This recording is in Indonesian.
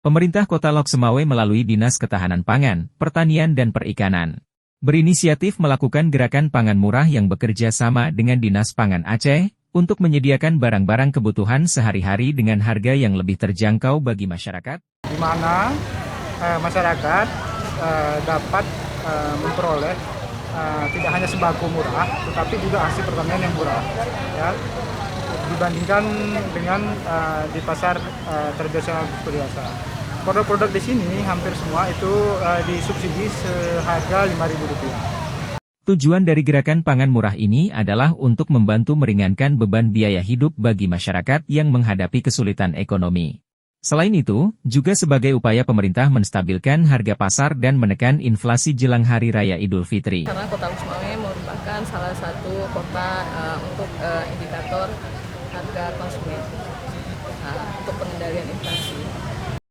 Pemerintah Kota Lok Semawe melalui Dinas Ketahanan Pangan, Pertanian dan Perikanan berinisiatif melakukan gerakan pangan murah yang bekerja sama dengan Dinas Pangan Aceh untuk menyediakan barang-barang kebutuhan sehari-hari dengan harga yang lebih terjangkau bagi masyarakat. Di mana masyarakat dapat memperoleh tidak hanya sembako murah, tetapi juga hasil pertanian yang murah, ya, dibandingkan dengan di pasar tradisional biasa. Produk-produk di sini hampir semua itu disubsidi seharga Rp5.000. Tujuan dari gerakan pangan murah ini adalah untuk membantu meringankan beban biaya hidup bagi masyarakat yang menghadapi kesulitan ekonomi. Selain itu, juga sebagai upaya pemerintah menstabilkan harga pasar dan menekan inflasi jelang Hari Raya Idul Fitri. Karena Kota Lok Semawe merupakan salah satu kota untuk indikator harga konsumen.